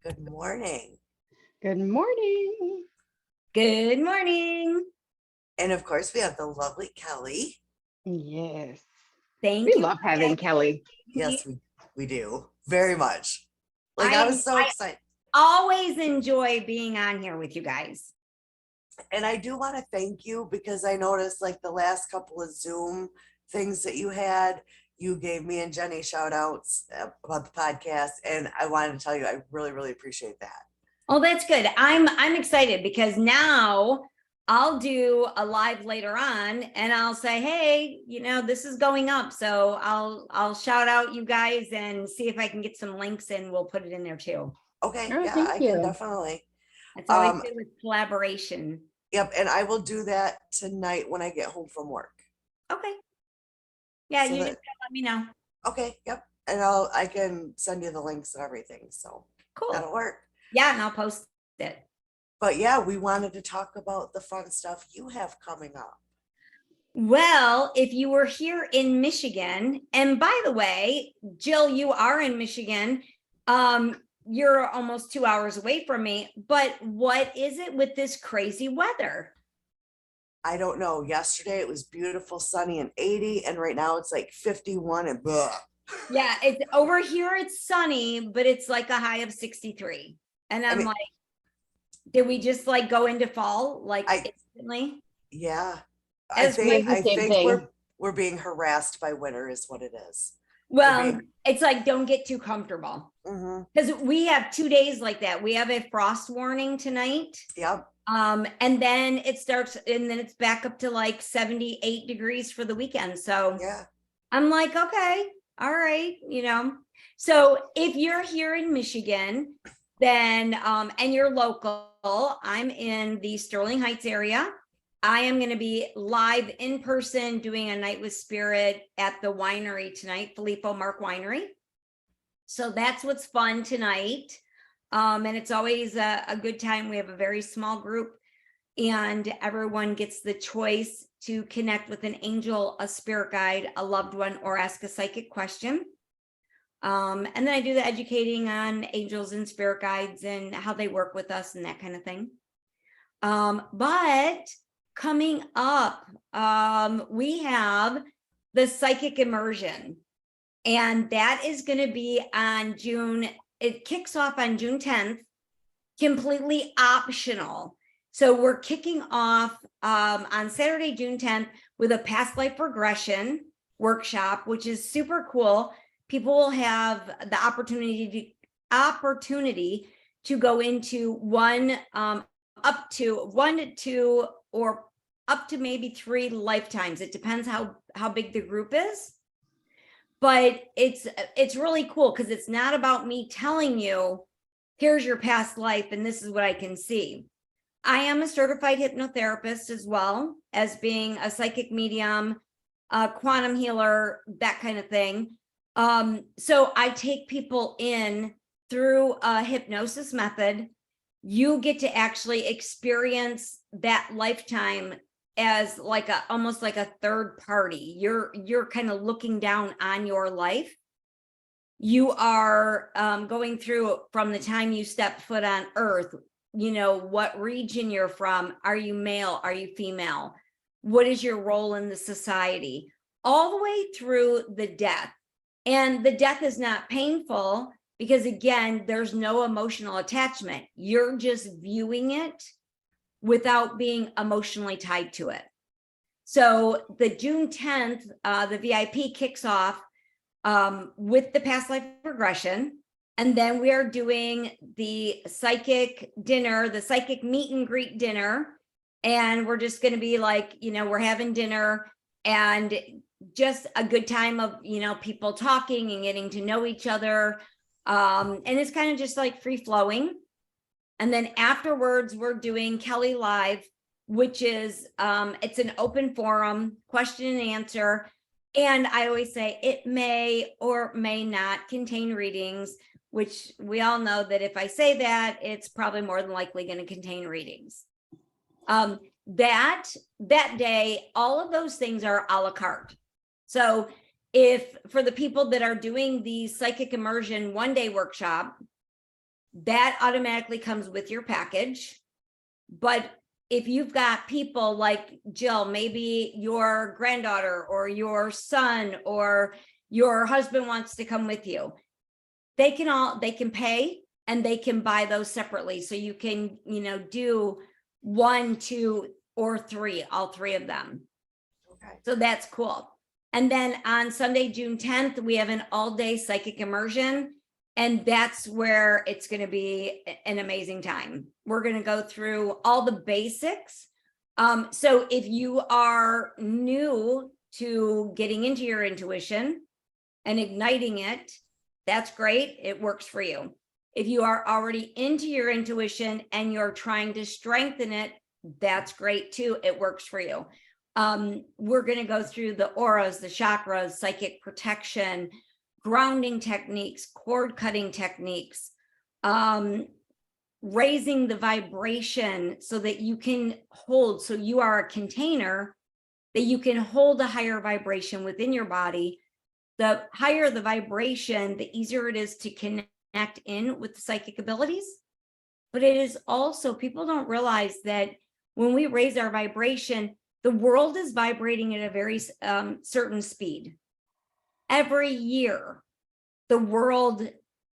Good morning. Good morning. Good morning. And of course, we have the lovely Kelly. Yes. Thank We you. love having Kelly. Yes, we do. Very much. I was so excited. Always enjoy being on here with you guys. And I do want to thank you because I noticed like the last couple of Zoom things that you had, you gave me and Jenny shout outs about the podcast. And I wanted to tell you, I really, really appreciate that. Oh, that's good. I'm excited because now I'll do a live later on and I'll say, hey, this is going up. So I'll shout out you guys and see if I can get some links and we'll put it in there too. Okay. Oh, Yeah, thank I you. can definitely. It's always good with collaboration. Yep. And I will do that tonight when I get home from work. Okay. Yeah, So you just gotta let me know. Okay. Yep. And I can send you the links and everything. So Cool. that'll work. Yeah, and I'll post it. But yeah, we wanted to talk about the fun stuff you have coming up. Well, if you were here in Michigan, and by the way, Jill, you are in Michigan. You're almost 2 hours away from me, but what is it with this crazy weather? I don't know. Yesterday it was beautiful, sunny and 80, and right now it's like 51 and blah. Yeah, it's over here, it's sunny, but it's like a high of 63. And I'm like, did we just like go into fall instantly? Yeah. I think we're being harassed by winter is what it is. Well, it's like, don't get too comfortable. Because we have 2 days like that. We have a frost warning tonight. Yep. And then it starts, and then it's back up to like 78 degrees for the weekend. So yeah, I'm like, okay, all right, So if you're here in Michigan, then and you're local, I'm in the Sterling Heights area. I am going to be live in person doing a night with spirit at the winery tonight, Filippo Mark Winery. So that's what's fun tonight. And it's always a good time. We have a very small group and everyone gets the choice to connect with an angel, a spirit guide, a loved one, or ask a psychic question. And then I do the educating on angels and spirit guides and how they work with us and that kind of thing. But coming up, we have the psychic immersion, and that is going to be on it kicks off on June 10th, completely optional. So we're kicking off on Saturday, June 10th with a past life regression workshop, which is super cool. People will have the opportunity to go into up to 1 to 2 or up to maybe 3 lifetimes. It depends how big the group is. But it's really cool because it's not about me telling you, here's your past life and this is what I can see. I am a certified hypnotherapist as well as being a psychic medium, a quantum healer, that kind of thing. So I take people in through a hypnosis method. You get to actually experience that lifetime as like almost like a third party. You're kind of looking down on your life. You are going through from the time you step foot on earth, what region you're from. Are you male? Are you female? What is your role in the society? All the way through the death. And the death is not painful because, again, there's no emotional attachment. You're just viewing it without being emotionally tied to it. So the June 10th, the VIP kicks off with the past life regression. And then we are doing the psychic dinner, the psychic meet and greet dinner. And we're just going to be like, we're having dinner and just a good time of, people talking and getting to know each other. And it's kind of just like free flowing. And then afterwards, we're doing Kelly Live, which is, it's an open forum, question and answer. And I always say it may or may not contain readings, which we all know that if I say that, it's probably more than likely going to contain readings. That day, all of those things are a la carte. So if for the people that are doing the psychic immersion 1-day workshop, that automatically comes with your package. But if you've got people like Jill, maybe your granddaughter or your son or your husband wants to come with you, they can pay and they can buy those separately. So you can, do 1, 2, or 3, all 3 of them. Okay. So that's cool. And then on Sunday, June 10th, we have an all-day psychic immersion. And that's where it's going to be an amazing time. We're going to go through all the basics. So if you are new to getting into your intuition and igniting it, that's great. It works for you. If you are already into your intuition and you're trying to strengthen it, that's great too. It works for you. We're going to go through the auras, the chakras, psychic protection, grounding techniques, cord cutting techniques, raising the vibration so that you can hold, so you are a container that you can hold a higher vibration within your body. The higher the vibration, the easier it is to connect in with the psychic abilities. But it is also, people don't realize that when we raise our vibration, the world is vibrating at a very certain speed. Every year, the world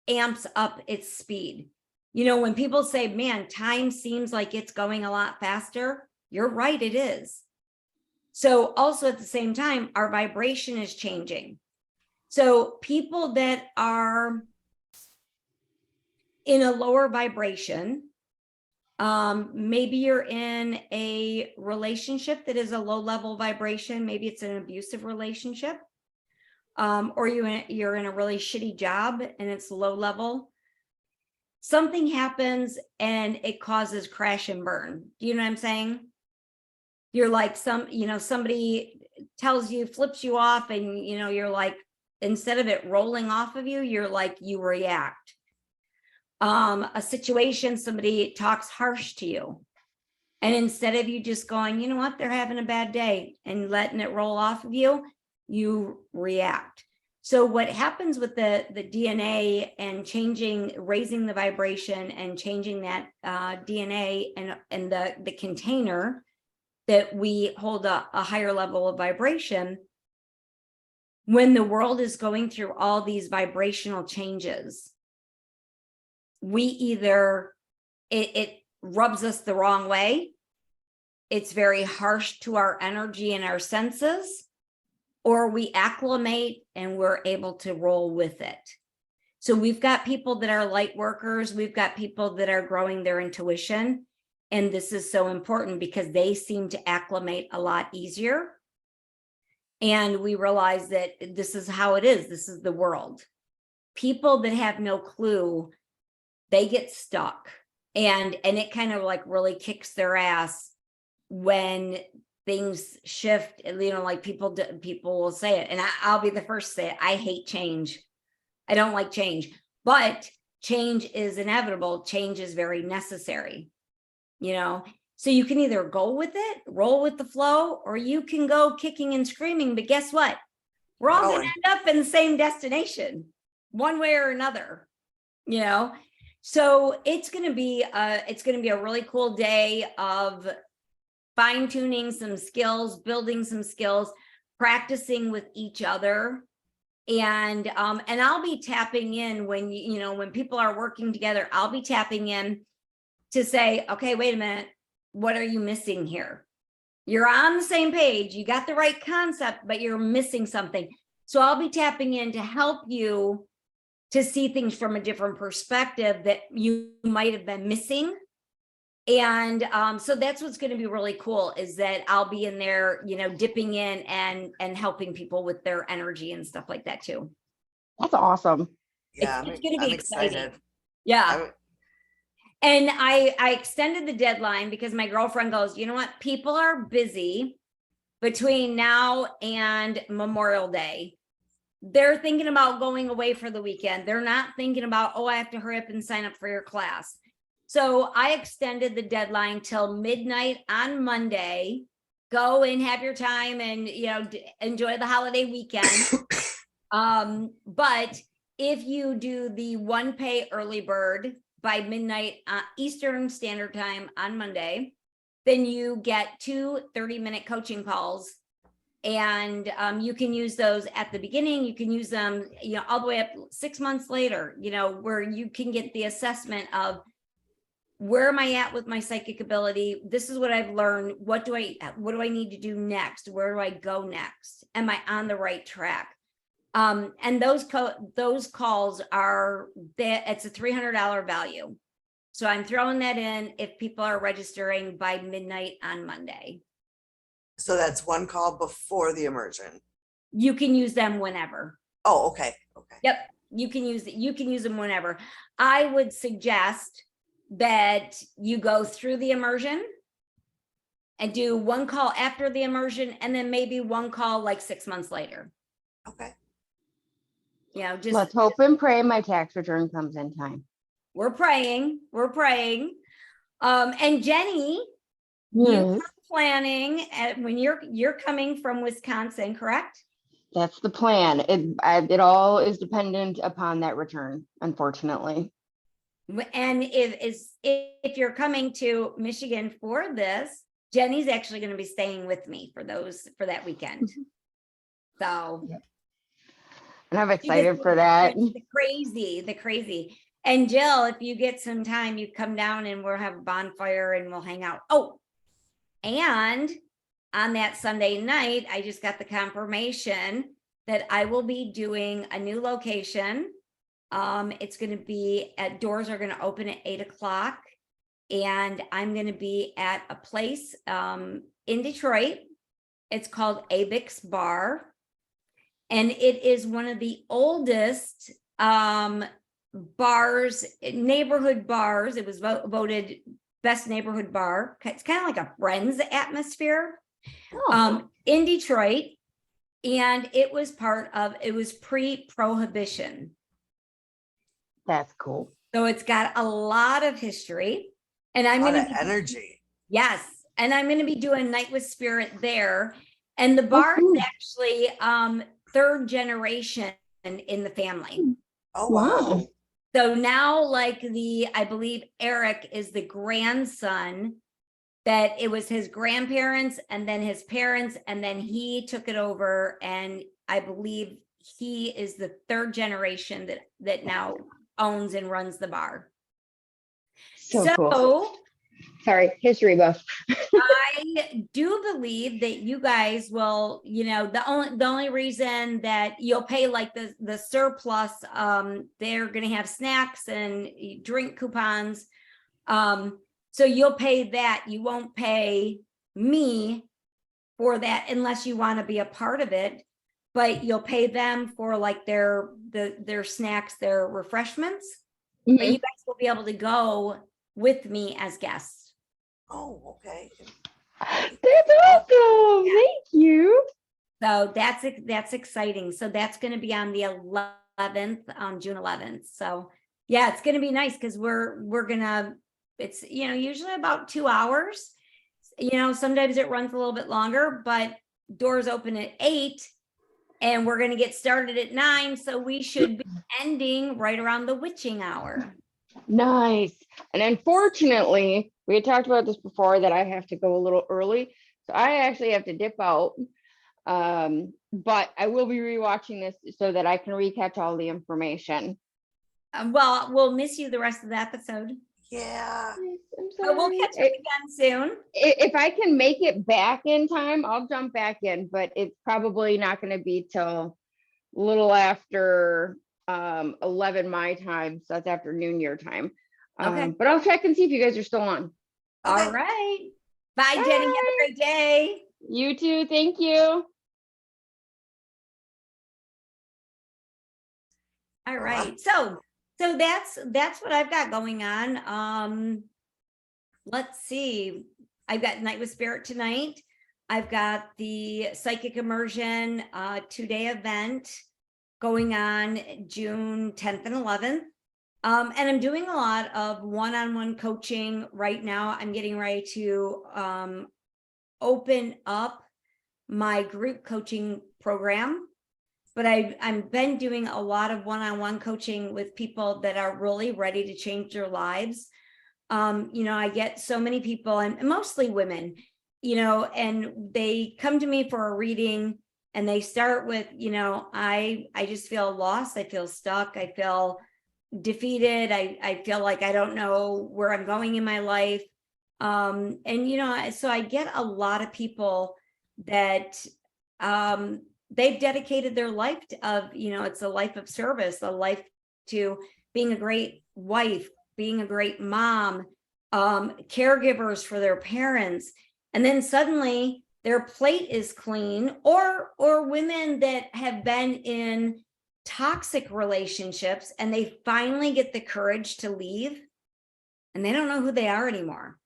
amps up its speed. When people say, man, time seems like it's going a lot faster, you're right, it is. So also at the same time, our vibration is changing. So people that are in a lower vibration, maybe you're in a relationship that is a low level vibration, maybe it's an abusive relationship. Or you're in a really shitty job and it's low level. Something happens and it causes crash and burn. Do you know what I'm saying? You're like somebody tells you, flips you off, and you're like, instead of it rolling off of you, you're like, you react. A situation, somebody talks harsh to you. And instead of you just going, you know what, they're having a bad day and letting it roll off of you, you react. So what happens with the DNA and raising the vibration and changing that DNA and the container that we hold a higher level of vibration, when the world is going through all these vibrational changes, we either, it rubs us the wrong way, it's very harsh to our energy and our senses, or we acclimate and we're able to roll with it. So we've got people that are light workers, we've got people that are growing their intuition, and this is so important because they seem to acclimate a lot easier. And we realize that this is how it is, this is the world. People that have no clue, they get stuck, and it kind of like really kicks their ass when things shift. Like people will say it, and I'll be the first to say it. I hate change. I don't like change, but change is inevitable. Change is very necessary, so you can either go with it, roll with the flow, or you can go kicking and screaming. But guess what? We're all going to end up in the same destination one way or another, so it's going to be a really cool day of fine-tuning some skills, building some skills, practicing with each other. And I'll be tapping in when when people are working together, I'll be tapping in to say, okay, wait a minute, what are you missing here? You're on the same page, you got the right concept, but you're missing something. So I'll be tapping in to help you to see things from a different perspective that you might have been missing. And so that's what's going to be really cool, is that I'll be in there, dipping in and helping people with their energy and stuff like that too. That's awesome. Yeah, It's going to be exciting. excited. Yeah. And I extended the deadline because my girlfriend goes, you know what? People are busy between now and Memorial Day. They're thinking about going away for the weekend. They're not thinking about, oh, I have to hurry up and sign up for your class. So I extended the deadline till midnight on Monday. Go and have your time and, enjoy the holiday weekend. But if you do the one pay early bird, by midnight Eastern Standard Time on Monday, then you get 2 30-minute coaching calls. And you can use those at the beginning. You can use them, all the way up 6 months later, where you can get the assessment of where am I at with my psychic ability? This is what I've learned. What do I need to do next? Where do I go next? Am I on the right track? And those calls are that it's a $300 value. So I'm throwing that in if people are registering by midnight on Monday. So that's one call before the immersion. You can use them whenever. Oh, okay. Okay. Yep. You can use them whenever. I would suggest that you go through the immersion and do one call after the immersion, and then maybe one call like 6 months later. Okay. Just Let's hope and pray my tax return comes in time. we're praying. And Jenny, you Yes, are planning when you're coming from Wisconsin, correct? that's the plan. It all is dependent upon that return, unfortunately. And if you're coming to Michigan for this, Jenny's actually going to be staying with me for that weekend. So, And I'm excited for that. The crazy. And Jill, if you get some time, you come down and we'll have a bonfire and we'll hang out. Oh, and on that Sunday night, I just got the confirmation that I will be doing a new location. It's going to be doors are going to open at 8:00, and I'm going to be at a place in Detroit. It's called Abix Bar, and it is one of the oldest bars, neighborhood bars. It was voted best neighborhood bar. It's kind of like a Friends atmosphere in Detroit, and it was pre-prohibition. That's cool. So it's got a lot of history, and I'm A lot going of to energy. yes, and I'm going to be doing Night with Spirit there, and the bar cool. is actually 3rd generation in the family. Oh, wow. So now, I believe Eric is the grandson, that it was his grandparents and then his parents, and then he took it over, and I believe he is the 3rd generation that now owns and runs the bar. So cool. Sorry, history buff. I do believe that you guys will, the only reason that you'll pay like the surplus, they're going to have snacks and drink coupons. So you'll pay that. You won't pay me for that unless you want to be a part of it, but you'll pay them for like their snacks, their refreshments. Mhm. But you guys will be able to go with me as guests. Oh, okay. That's awesome. Thank you. So that's exciting. So that's going to be on the 11th, June 11th. So yeah, it's going to be nice because we're gonna. It's usually about 2 hours. Sometimes it runs a little bit longer, but doors open at 8, and we're going to get started at 9. So we should be ending right around the witching hour. Nice. And unfortunately, we had talked about this before that I have to go a little early. So I actually have to dip out. But I will be rewatching this so that I can recatch all the information. Well, we'll miss you the rest of the episode. Yeah. I'm But we'll sorry. catch up again soon. If I can make it back in time, I'll jump back in, but it's probably not going to be till a little after 11 my time. So that's afternoon your time. Okay. But I'll check and see if you guys are still on. All right. Bye, Jenny. Have a great day. You too. Thank you. All right. So that's what I've got going on. Let's see. I've got Night with Spirit tonight. I've got the Psychic Immersion 2-day event going on June 10th and 11th. And I'm doing a lot of one-on-one coaching right now. I'm getting ready to open up my group coaching program. but I've been doing a lot of one-on-one coaching with people that are really ready to change their lives. I get so many people, and mostly women, and they come to me for a reading, and they start with, I just feel lost. I feel stuck. I feel defeated. I feel like I don't know where I'm going in my life. So I get a lot of people that they've dedicated their life it's a life of service, a life to being a great wife, being a great mom, caregivers for their parents. And then suddenly their plate is clean, or women that have been in toxic relationships and they finally get the courage to leave and they don't know who they are anymore.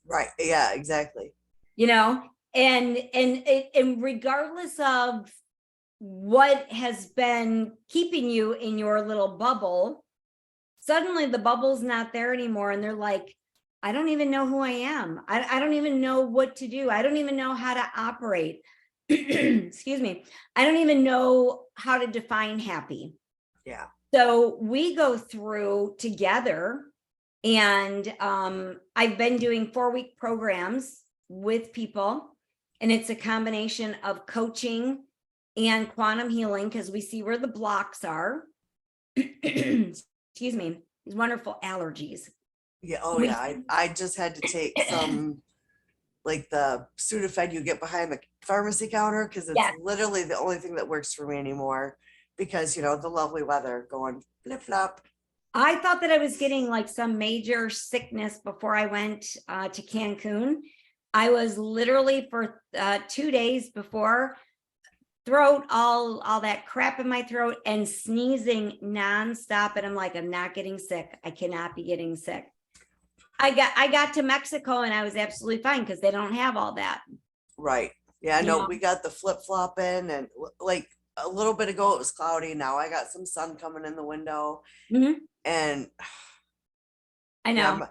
Right. Yeah, exactly. And regardless of what has been keeping you in your little bubble, suddenly the bubble's not there anymore. And they're like, I don't even know who I am. I don't even know what to do. I don't even know how to operate. Excuse me. I don't even know how to define happy. Yeah. So we go through together, and I've been doing 4-week programs with people, and it's a combination of coaching and quantum healing, because we see where the blocks are. Excuse me, these wonderful allergies. Yeah. Oh yeah. I just had to take some, like the Sudafed you get behind the pharmacy counter, because it's Yes. literally the only thing that works for me anymore, because the lovely weather going flip flop. I thought that I was getting like some major sickness before I went to Cancun. I was literally for 2 days before, throat, all that crap in my throat and sneezing nonstop. And I'm like, I'm not getting sick. I cannot be getting sick. I got to Mexico and I was absolutely fine because they don't have all that. Right. Yeah, You no, know? we got the flip flop in, and like a little bit ago it was cloudy. Now I got some sun coming in the window, Mhm. and I yeah,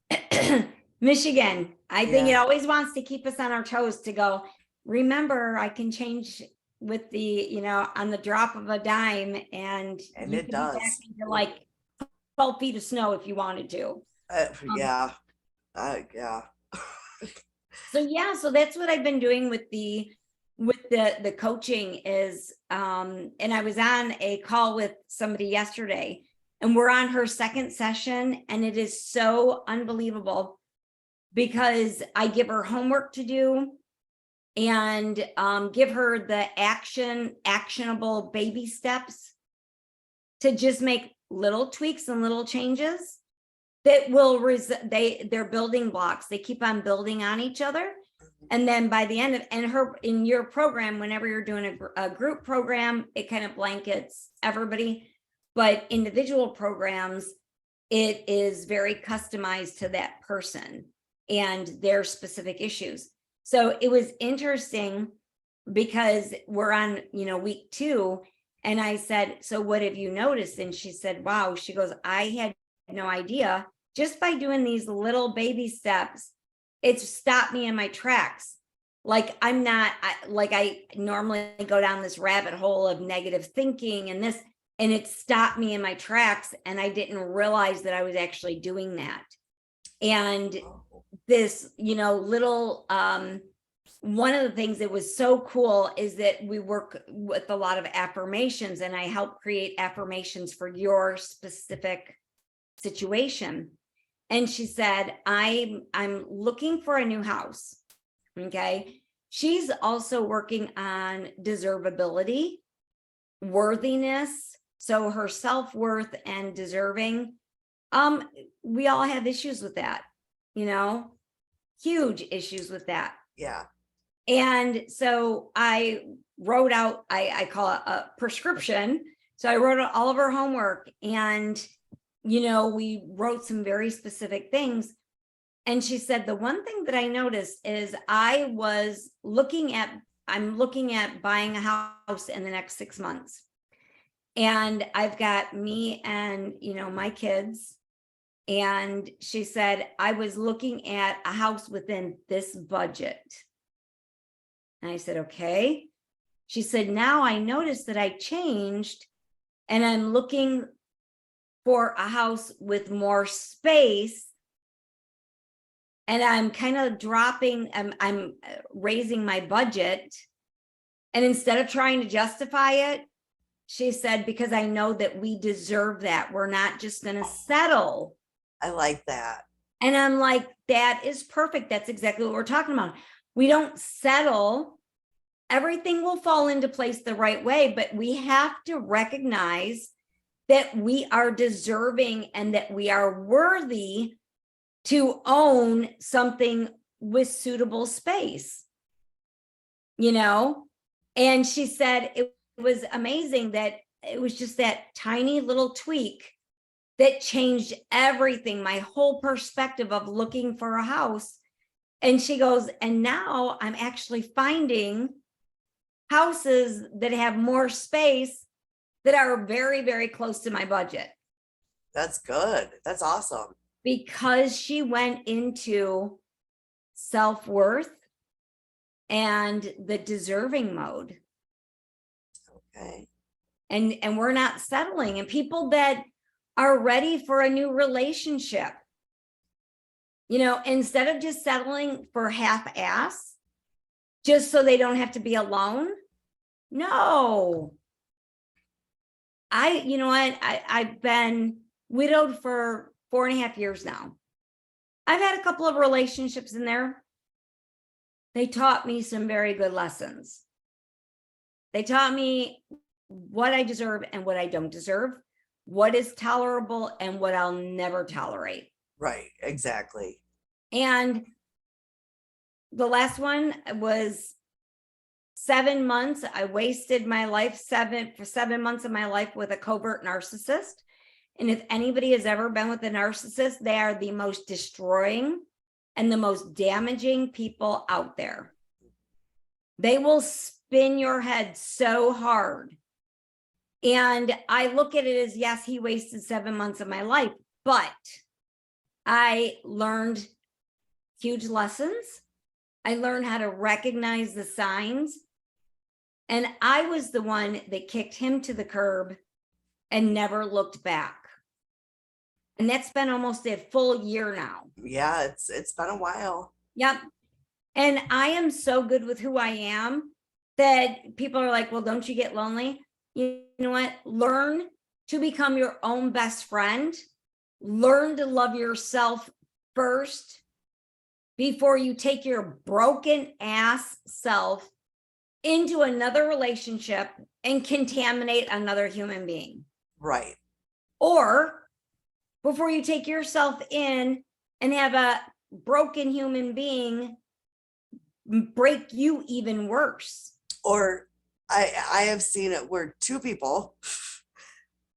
know. Michigan, I think it Yeah. always wants to keep us on our toes to go, remember, I can change with on the drop of a dime, and And you it could be back does. into like 12 feet of snow if you wanted to. Yeah. Yeah. So that's what I've been doing with the coaching is and I was on a call with somebody yesterday, and we're on her second session, and it is so unbelievable because I give her homework to do and give her the actionable baby steps to just make little tweaks and little changes that will they're building blocks. They keep on building on each other. And then by the end of in your program, whenever you're doing a group program, it kind of blankets everybody, but individual programs, it is very customized to that person and their specific issues. So it was interesting because we're on, week 2. And I said, so what have you noticed? And she said, wow, she goes, I had no idea. Just by doing these little baby steps, it's stopped me in my tracks. Like I normally go down this rabbit hole of negative thinking and this, and it stopped me in my tracks. And I didn't realize that I was actually doing that. And this, little, one of the things that was so cool is that we work with a lot of affirmations, and I help create affirmations for your specific situation. And she said, I'm looking for a new house. Okay. She's also working on deservability, worthiness. So her self-worth and deserving. We all have issues with that, huge issues with that. Yeah. And so I wrote out, I call it a prescription. So I wrote out all of her homework, and we wrote some very specific things. And she said, the one thing that I noticed is I'm looking at buying a house in the next 6 months. And I've got me and, my kids. And she said, I was looking at a house within this budget. And I said, okay. She said, now I noticed that I changed and I'm looking for a house with more space. And I'm kind of dropping, I'm raising my budget. And instead of trying to justify it, she said, because I know that we deserve that. We're not just going to settle. I like that. And I'm like, that is perfect. That's exactly what we're talking about. We don't settle. Everything will fall into place the right way, but we have to recognize that we are deserving and that we are worthy to own something with suitable space, you know? And she said it was amazing that it was just that tiny little tweak that changed everything, my whole perspective of looking for a house. And she goes, and now I'm actually finding houses that have more space that are very, very close to my budget. That's good. That's awesome. Because she went into self-worth and the deserving mode. Okay. And we're not settling. And people that are ready for a new relationship, you know, instead of just settling for half-ass, just so they don't have to be alone. No. You know what? I've been widowed for 4.5 years now. I've had a couple of relationships in there. They taught me some very good lessons. They taught me what I deserve and what I don't deserve, what is tolerable and what I'll never tolerate. Right. Exactly. And the last one was 7 months. I wasted my life for 7 months of my life with a covert narcissist. And if anybody has ever been with a narcissist, they are the most destroying and the most damaging people out there. They will spin your head so hard. And I look at it as, yes, he wasted 7 months of my life, but I learned huge lessons. I learned how to recognize the signs. And I was the one that kicked him to the curb and never looked back. And that's been almost a full year now. Yeah, it's been a while. Yep. And I am so good with who I am that people are like, well, don't you get lonely? You know what? Learn to become your own best friend. Learn to love yourself first before you take your broken ass self into another relationship and contaminate another human being. Right. Or before you take yourself in and have a broken human being break you even worse. Or I have seen it where two people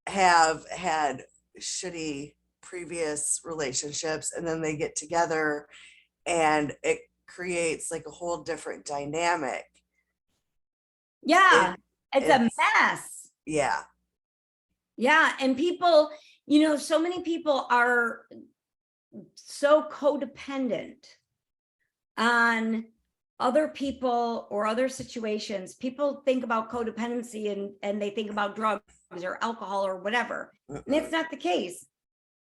have had shitty previous relationships and then they get together and it creates like a whole different dynamic. Yeah, it's a it's- mess. Yeah. Yeah, and people, you know, so many people are so codependent on other people or other situations. People think about codependency and they think about drugs or alcohol or whatever. And it's not the case.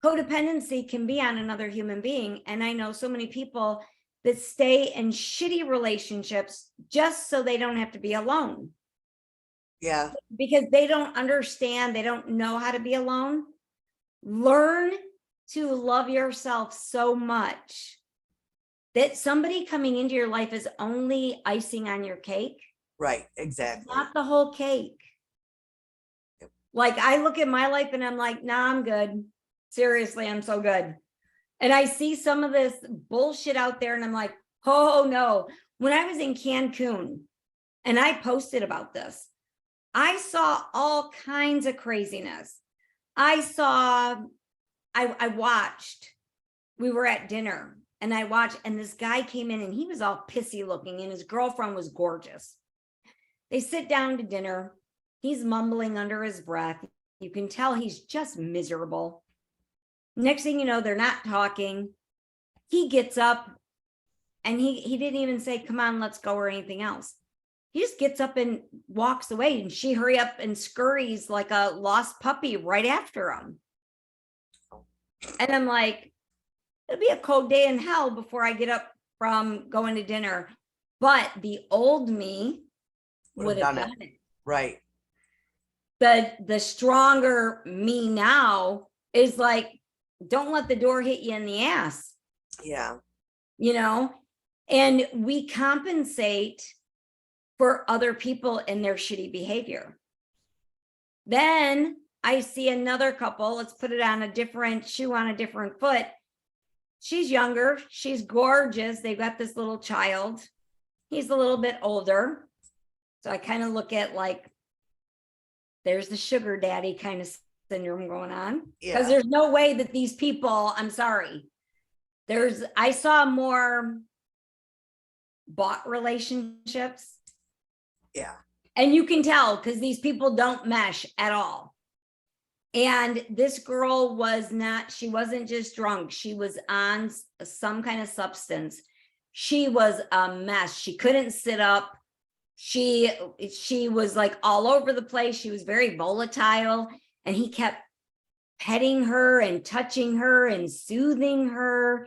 Codependency can be on another human being. And I know so many people that stay in shitty relationships just so they don't have to be alone. Yeah. Because they don't understand, they don't know how to be alone. Learn to love yourself so much that somebody coming into your life is only icing on your cake. Right. Exactly. Not the whole cake. Like I look at my life and I'm like, nah, I'm good. Seriously, I'm so good. And I see some of this bullshit out there and I'm like, oh no. When I was in Cancun and I posted about this, I saw all kinds of craziness. I watched, we were at dinner and I watched, and this guy came in and he was all pissy looking and his girlfriend was gorgeous. They sit down to dinner. He's mumbling under his breath. You can tell he's just miserable. Next thing you know, they're not talking. He gets up and he didn't even say, come on, let's go or anything else. He just gets up and walks away, and she hurry up and scurries like a lost puppy right after him. And I'm like, it'll be a cold day in hell before I get up from going to dinner. But the old me would have done it. Right. The stronger me now is like, don't let the door hit you in the ass, Yeah. you know? And we compensate for other people and their shitty behavior. Then I see another couple, let's put it on a different shoe on a different foot. She's younger, she's gorgeous. They've got this little child. He's a little bit older. So I kind of look at like, there's the sugar daddy kind of syndrome going on. Because there's no way that these people, I'm sorry. I saw more bought relationships. Yeah. And you can tell because these people don't mesh at all. And this girl she wasn't just drunk. She was on some kind of substance. She was a mess. She couldn't sit up. She was like all over the place. She was very volatile, and he kept petting her and touching her and soothing her.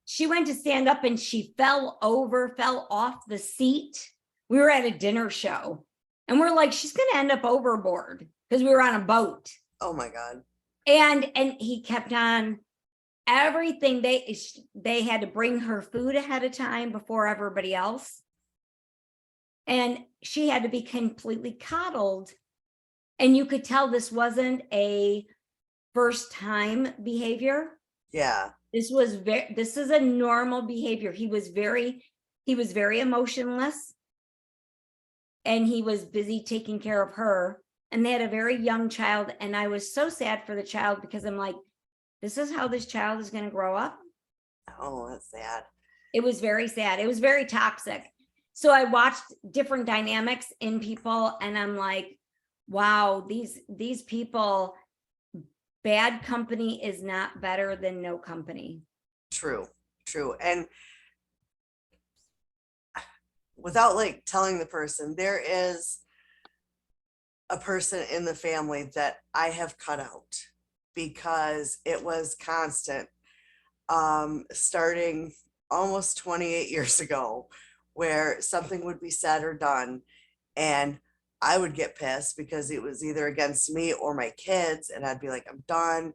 She went to stand up and she fell off the seat. We were at a dinner show and we're like, she's going to end up overboard because we were on a boat. Oh my God. And he kept on everything. They had to bring her food ahead of time before everybody else. And she had to be completely coddled. And you could tell this wasn't a first time behavior. Yeah. This is a normal behavior. He was very emotionless. And he was busy taking care of her. And they had a very young child. And I was so sad for the child because I'm like, this is how this child is going to grow up. Oh, that's sad. It was very sad. It was very toxic. So I watched different dynamics in people and I'm like, wow, these people, bad company is not better than no company. True. And without like telling the person, there is a person in the family that I have cut out because it was constant, starting almost 28 years ago, where something would be said or done and I would get pissed because it was either against me or my kids, and I'd be like, I'm done.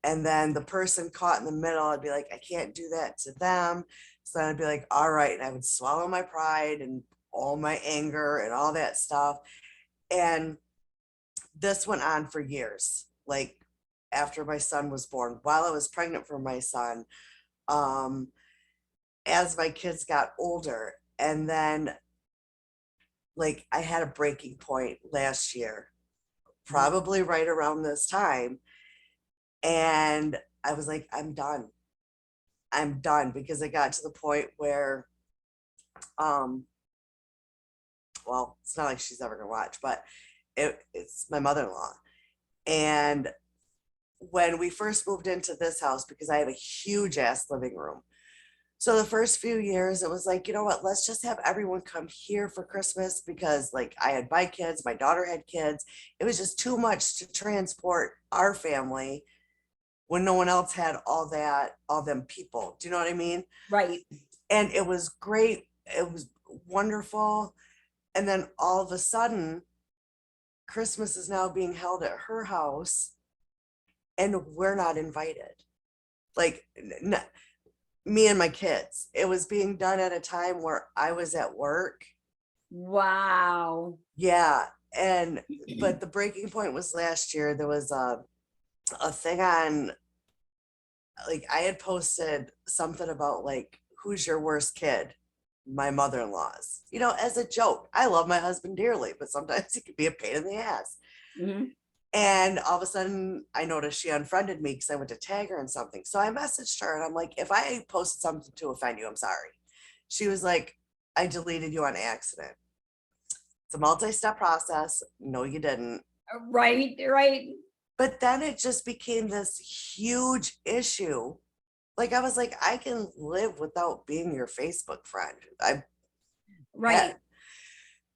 And then the person caught in the middle, I'd be like, I can't do that to them. So then I'd be like, all right. And I would swallow my pride and all my anger and all that stuff. And this went on for years. Like after my son was born, while I was pregnant for my son, as my kids got older. And then like I had a breaking point last year, probably right around this time. And I was like, I'm done because I got to the point where, well, it's not like she's ever gonna watch, but it's my mother-in-law. And when we first moved into this house, because I have a huge ass living room. So the first few years it was like, you know what, let's just have everyone come here for Christmas because like I had my kids, my daughter had kids. It was just too much to transport our family when no one else had all them people. Do you know what I mean? Right. And it was great. It was wonderful. And then all of a sudden, Christmas is now being held at her house and we're not invited. Like me and my kids. It was being done at a time where I was at work. Wow. Yeah. But the breaking point was last year. There was a thing on, like I had posted something about like, who's your worst kid? My mother-in-law's, as a joke. I love my husband dearly, but sometimes he can be a pain in the ass. Mm-hmm. And all of a sudden I noticed she unfriended me because I went to tag her in something. So I messaged her and I'm like, if I posted something to offend you, I'm sorry. She was like, I deleted you on accident. It's a multi-step process. No, you didn't. Right. But then it just became this huge issue. Like I was like, I can live without being your Facebook friend. Right.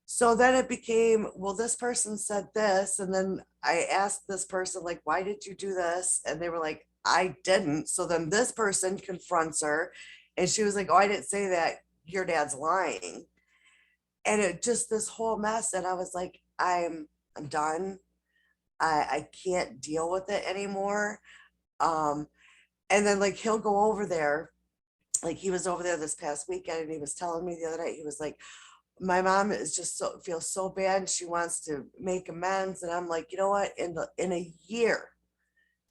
So then it became, well, this person said this, and then I asked this person, like, why did you do this? And they were like, I didn't. So then this person confronts her, and she was like, oh, I didn't say that. Your dad's lying. And it just this whole mess. And I was like, I'm done. I can't deal with it anymore. Um, and then like he'll go over there, like he was over there this past weekend, and he was telling me the other night, he was like, my mom is just so feels so bad, and she wants to make amends. And I'm like, you know what? In a year,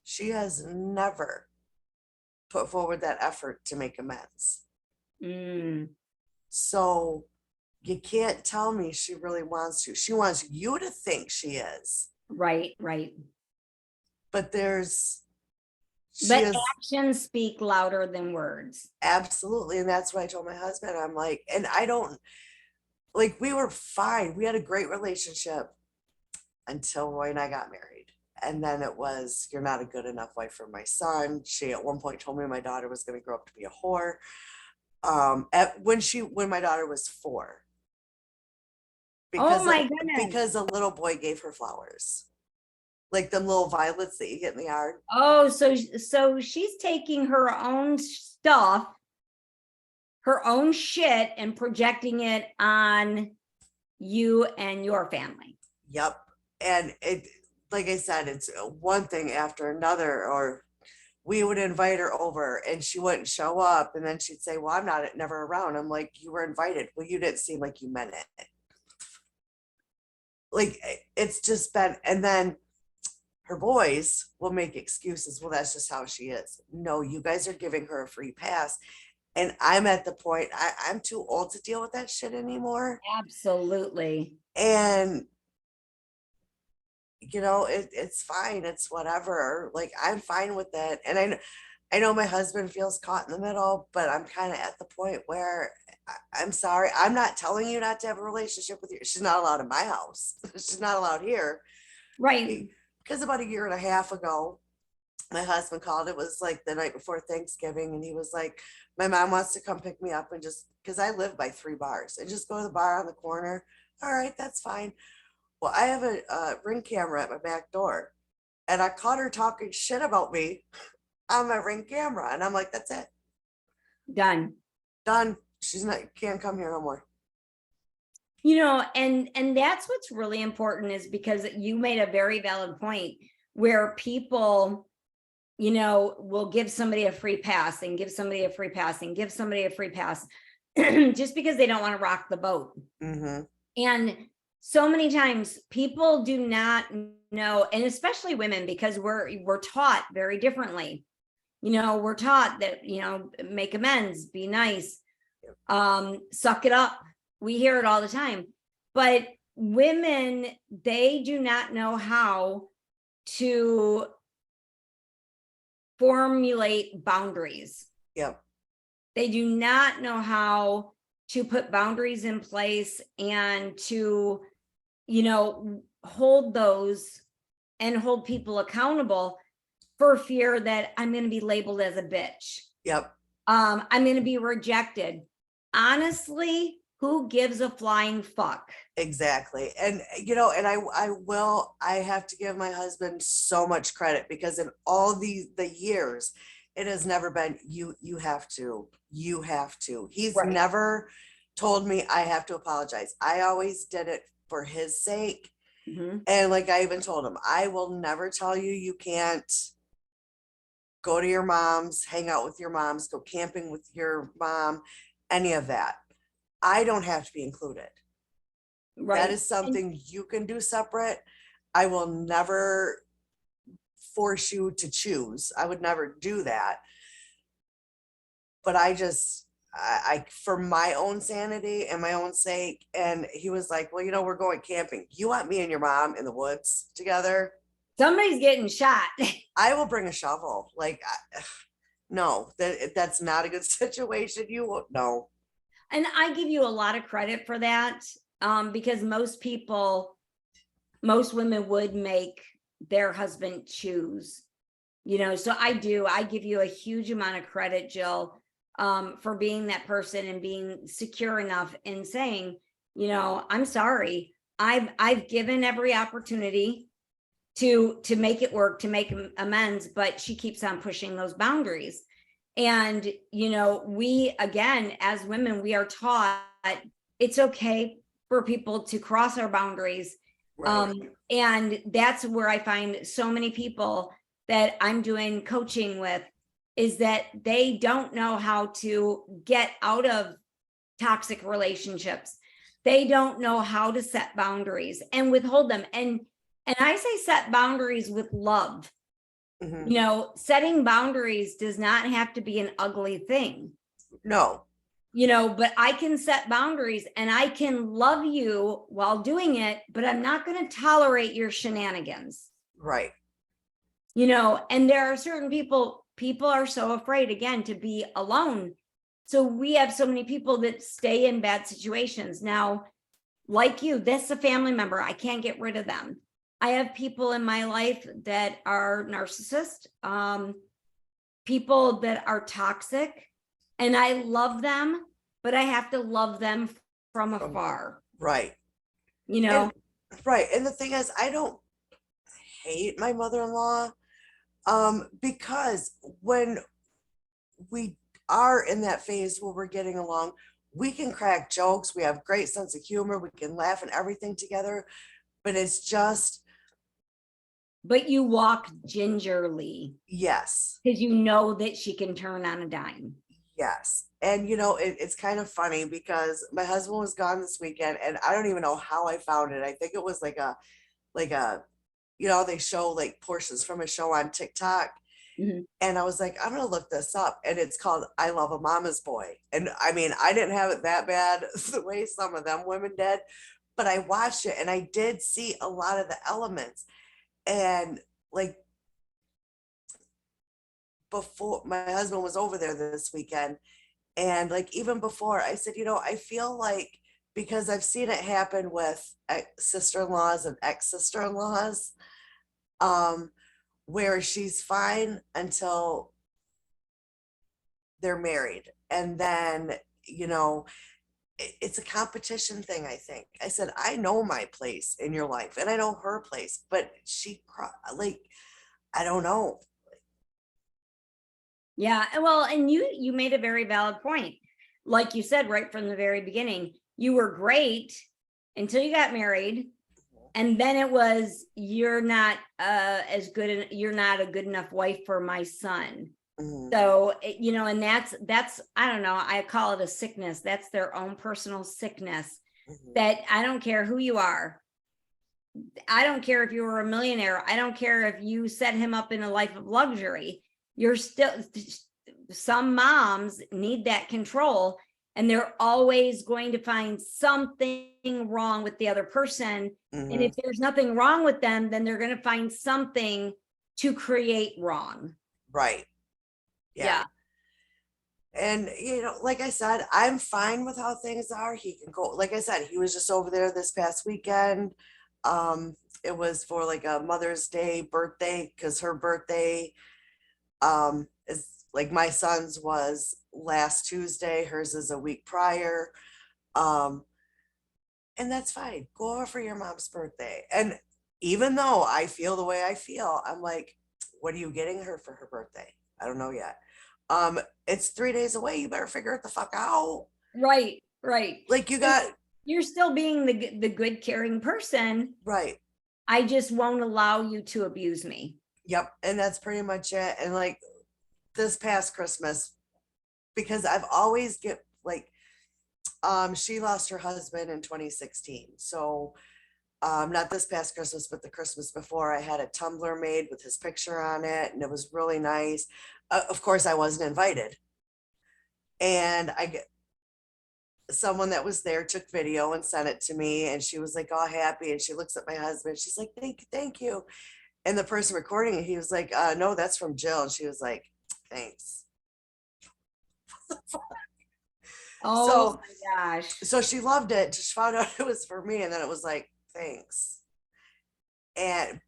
she has never put forward that effort to make amends. Mm, So you can't tell me she really wants to. She wants you to think she is, right, right. but she But is actions speak louder than words. absolutely. And that's what I told my husband. I'm like, and I don't like, we were fine. We had a great relationship until Roy and I got married. And then it was, you're not a good enough wife for my son. She at one point told me my daughter was going to grow up to be a whore. When my daughter was 4, Oh because my goodness. because a little boy gave her flowers, like the little violets that you get in the yard. Oh, so she's taking her own stuff, her own shit, and projecting it on you and your family. Yep. And it, like I said, it's one thing after another, or we would invite her over and she wouldn't show up. And then she'd say, well, I'm not never around. I'm like, you were invited. Well, you didn't seem like you meant it. Like it's just been, and then her boys will make excuses. Well, that's just how she is. No, you guys are giving her a free pass. And I'm at the point, I'm too old to deal with that shit anymore. Absolutely. And it's fine, it's whatever, like I'm fine with it. And I know my husband feels caught in the middle, but I'm kind of at the point where I'm sorry, I'm not telling you not to have a relationship with you. She's not allowed in my house. She's not allowed here. Right. Because about a year and a half ago, my husband called. It was like the night before Thanksgiving, and he was like, my mom wants to come pick me up, and just because I live by 3 bars, and just go to the bar on the corner. All right, that's fine. Well, I have a Ring camera at my back door, and I caught her talking shit about me on my Ring camera, and I'm like, that's it, Done. done. She's not, can't come here no more. And that's what's really important, is because you made a very valid point where people, will give somebody a free pass and give somebody a free pass and give somebody a free pass just because they don't want to rock the boat. Mm-hmm. And so many times people do not know, and especially women, because we're taught very differently. We're taught that, make amends, be nice, suck it up. We hear it all the time. But women, they do not know how to formulate boundaries. Yep. They do not know how to put boundaries in place and to, hold those and hold people accountable, for fear that I'm going to be labeled as a bitch. Yep. I'm going to be rejected. Honestly, who gives a flying fuck? Exactly. And I have to give my husband so much credit, because in all the years, it has never been you have to. He's Right. never told me I have to apologize. I always did it for his sake. Mm-hmm. And like I even told him, I will never tell you you can't go to your mom's, hang out with your mom's, go camping with your mom, any of that. I don't have to be included. Right. That is something you can do separate. I will never force you to choose. I would never do that. But I for my own sanity and my own sake. And he was like, well, we're going camping. You want me and your mom in the woods together? Somebody's getting shot. I will bring a shovel. Like, no, that's not a good situation. You won't know. And I give you a lot of credit for that, because most women would make their husband choose, so I give you a huge amount of credit, Jill, for being that person and being secure enough in saying, I'm sorry. I've given every opportunity to make it work, to make amends, but she keeps on pushing those boundaries. And, we, again, as women, we are taught it's okay for people to cross our boundaries. Right. And that's where I find so many people that I'm doing coaching with is that they don't know how to get out of toxic relationships. They don't know how to set boundaries and withhold them. And I say set boundaries with love. Mhm. Setting boundaries does not have to be an ugly thing. No. But I can set boundaries and I can love you while doing it, but I'm not going to tolerate your shenanigans. Right. And there are certain people are so afraid, again, to be alone. So we have so many people that stay in bad situations. Now, like you, that's a family member. I can't get rid of them. I have people in my life that are narcissists, people that are toxic, and I love them, but I have to love them from afar, Right. And Right. And the thing is, I don't hate my mother-in-law, because when we are in that phase where we're getting along, we can crack jokes. We have great sense of humor. We can laugh and everything together. But it's just, but you walk gingerly yes, because you know that she can turn on a dime. yes. And it's kind of funny because my husband was gone this weekend and I don't even know how I found it. I think it was like a, they show like portions from a show on TikTok. Mhm. And I was like, I'm gonna look this up. And it's called I Love a Mama's Boy. And I mean, I didn't have it that bad the way some of them women did, but I watched it and I did see a lot of the elements. And like before my husband was over there this weekend, and like even before, I said, I feel like because I've seen it happen with sister-in-laws and ex-sister-in-laws, um, where she's fine until they're married. And then, it's a competition thing, I think. I said, I know my place in your life and I know her place, but like, I don't know. Yeah, well, and you made a very valid point. Like you said right from the very beginning, you were great until you got married, and then it was you're not as good, you're not a good enough wife for my son. Mhm. So and that's I don't know, I call it a sickness. That's their own personal sickness. Mhm. That I don't care who you are. I don't care if you were a millionaire. I don't care if you set him up in a life of luxury. You're still, some moms need that control, and they're always going to find something wrong with the other person. And if Mhm. there's nothing wrong with them, then they're going to find something to create wrong. Right. Yeah. And like I said, I'm fine with how things are. He can go, like I said, he was just over there this past weekend. It was for like a Mother's Day birthday because her birthday is like my son's was last Tuesday, hers is a week prior. Um, and that's fine. Go over for your mom's birthday. And even though I feel the way I feel, I'm like, what are you getting her for her birthday? I don't know yet. It's 3 days away. You better figure it the fuck out. Right. Like you got You're still being the good, caring person. right. I just won't allow you to abuse me. Yep. And that's pretty much it. And like this past Christmas, because I've always get like she lost her husband in 2016. So not this past Christmas, but the Christmas before, I had a tumbler made with his picture on it, and it was really nice. Of course, I wasn't invited, and I get someone that was there took video and sent it to me, and she was like all happy, and she looks at my husband, she's like, thank you, and the person recording it, he was like, no, that's from Jill, and she was like, thanks. Oh So my gosh. so she loved it. She found out it was for me, and then it was like, thanks. And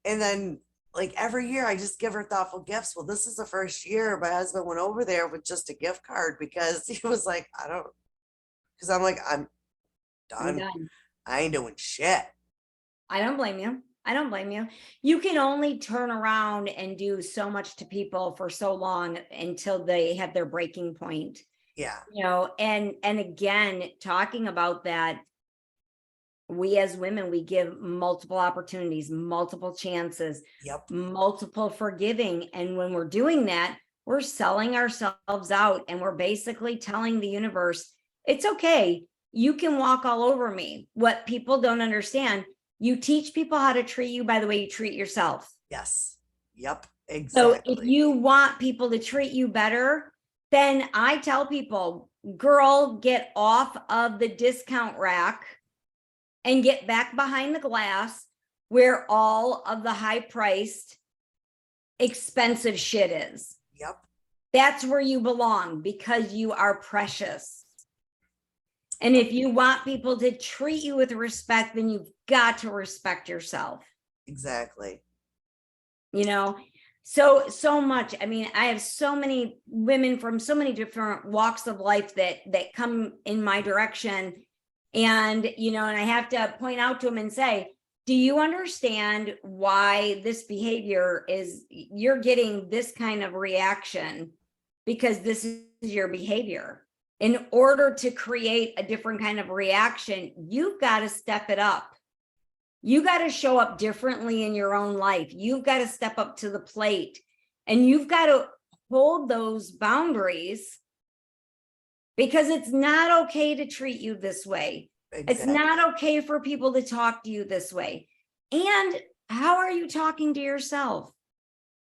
then like every year I just give her thoughtful gifts. Well, this is the first year my husband went over there with just a gift card because he was like, I don't, because I'm like, I'm Done. done. I ain't doing shit. I don't blame you. I don't blame you. You can only turn around and do so much to people for so long until they have their breaking point. Yeah. And again, talking about that, we as women, we give multiple opportunities, multiple chances, Yep. multiple forgiving. And when we're doing that, we're selling ourselves out and we're basically telling the universe, it's okay. You can walk all over me. What people don't understand, you teach people how to treat you by the way you treat yourself. Yes. Yep. So Exactly. if you want people to treat you better, then I tell people, girl, get off of the discount rack and get back behind the glass where all of the high priced, expensive shit is. Yep. That's where you belong because you are precious. And if you want people to treat you with respect, then you've got to respect yourself. Exactly. So much. I mean, I have so many women from so many different walks of life that come in my direction. And I have to point out to them and say, do you understand why this behavior is, you're getting this kind of reaction because this is your behavior. In order to create a different kind of reaction, you've got to step it up. You got to show up differently in your own life. You've got to step up to the plate and you've got to hold those boundaries because it's not okay to treat you this way. Exactly. It's not okay for people to talk to you this way. And how are you talking to yourself?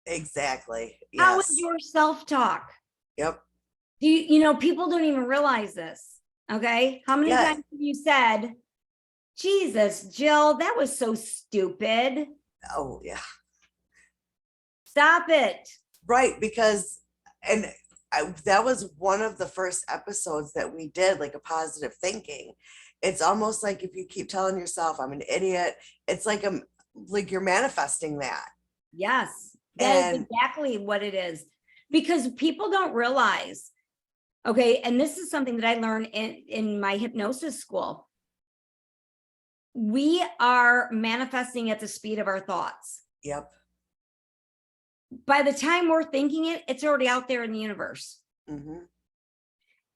Exactly. How Yes. is your self-talk? Yep. People don't even realize this. Okay. How many Yeah. times have you said, Jesus, Jill, that was so stupid. Oh, yeah. Stop it. Right. Because, and that was one of the first episodes that we did, like a positive thinking. It's almost like if you keep telling yourself, I'm an idiot, it's like you're manifesting that. Yes, that is exactly what it is. Because people don't realize, okay, and this is something that I learned in my hypnosis school. We are manifesting at the speed of our thoughts. Yep. By the time we're thinking it, it's already out there in the universe. Mm-hmm.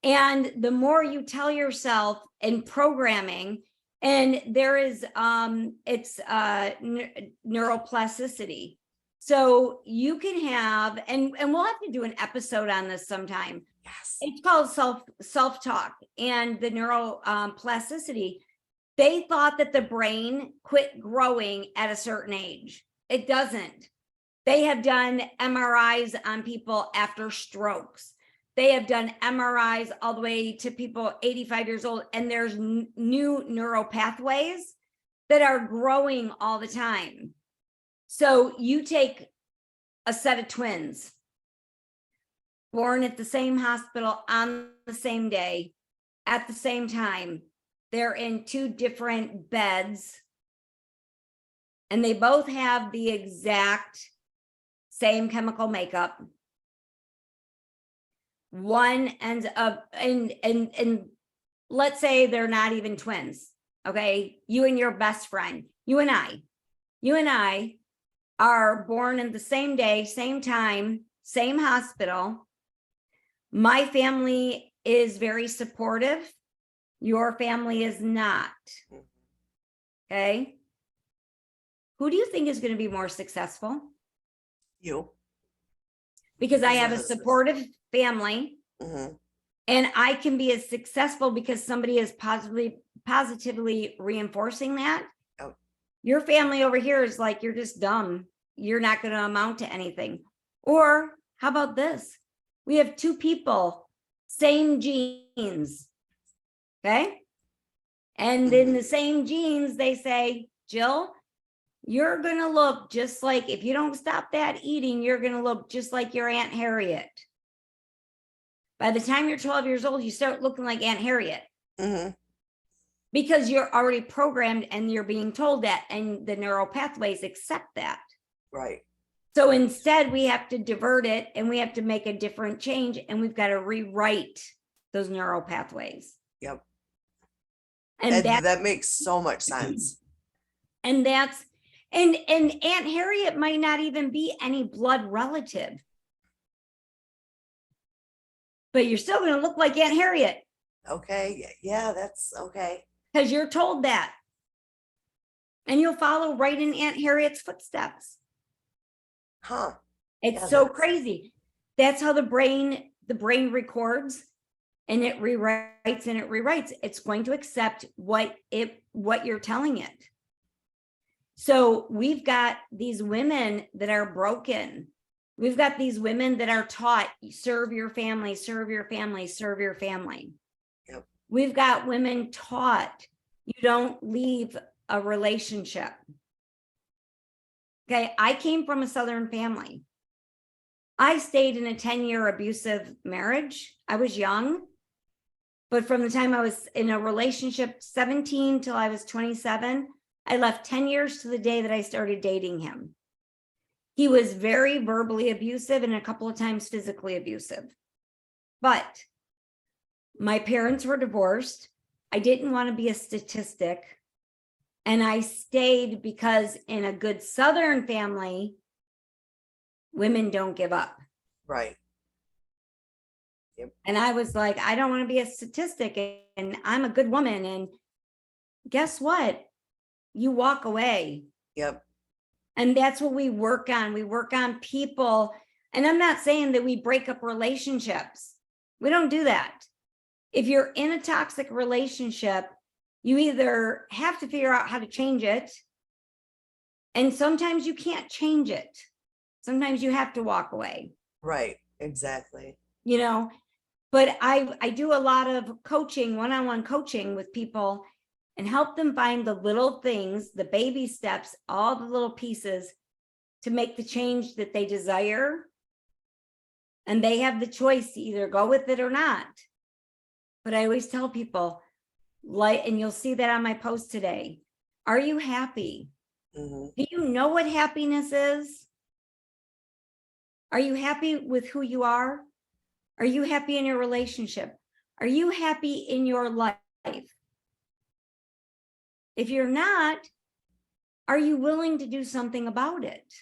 And the more you tell yourself in programming, and there is it's neuroplasticity. So you can have, and we'll have to do an episode on this sometime. Yes. It's called self-talk and the neuroplasticity. They thought that the brain quit growing at a certain age. It doesn't. They have done MRIs on people after strokes. They have done MRIs all the way to people 85 years old, and there's new neural pathways that are growing all the time. So you take a set of twins born at the same hospital on the same day, at the same time. They're in two different beds, and they both have the exact same chemical makeup. One ends up, and let's say they're not even twins. Okay. You and your best friend, you and I are born in the same day, same time, same hospital. My family is very supportive. Your family is not. Okay. Who do you think is going to be more successful? You. Because I have a supportive family. Mm-hmm. And I can be as successful because somebody is positively reinforcing that. Oh. Your family over here is like, you're just dumb. You're not going to amount to anything. Or how about this? We have two people, same genes. Okay. And in the same genes, they say, Jill, you're going to look just like, if you don't stop that eating, you're going to look just like your Aunt Harriet. By the time you're 12 years old, you start looking like Aunt Harriet. Mm-hmm. Because you're already programmed and you're being told that, and the neural pathways accept that. Right. So instead, we have to divert it and we have to make a different change, and we've got to rewrite those neural pathways. Yep. And that makes so much sense. and that's and Aunt Harriet might not even be any blood relative. But you're still going to look like Aunt Harriet Okay, yeah, that's okay. because you're told that. And you'll follow right in Aunt Harriet's footsteps. Huh. It's Yeah, so that's- crazy. That's how the brain records and it rewrites and it rewrites. It's going to accept what you're telling it. So we've got these women that are broken. We've got these women that are taught, serve your family, serve your family, serve your family. Yep. We've got women taught, you don't leave a relationship. Okay, I came from a Southern family. I stayed in a 10-year abusive marriage. I was young, but from the time I was in a relationship, 17 till I was 27, I left 10 years to the day that I started dating him. He was very verbally abusive and a couple of times physically abusive. But my parents were divorced. I didn't want to be a statistic. And I stayed because in a good Southern family, women don't give up. Right. And I was like, I don't want to be a statistic and I'm a good woman. And guess what? You walk away. Yep. And that's what we work on. We work on people. And I'm not saying that we break up relationships. We don't do that. If you're in a toxic relationship, you either have to figure out how to change it. And sometimes you can't change it. Sometimes you have to walk away. Right. Exactly. You know, but I do a lot of coaching, one-on-one coaching with people and help them find the little things, the baby steps, all the little pieces to make the change that they desire. And they have the choice to either go with it or not. But I always tell people, like, and you'll see that on my post today, are you happy? Mhm. Do you know what happiness is? Are you happy with who you are? Are you happy in your relationship? Are you happy in your life? If you're not, are you willing to do something about it?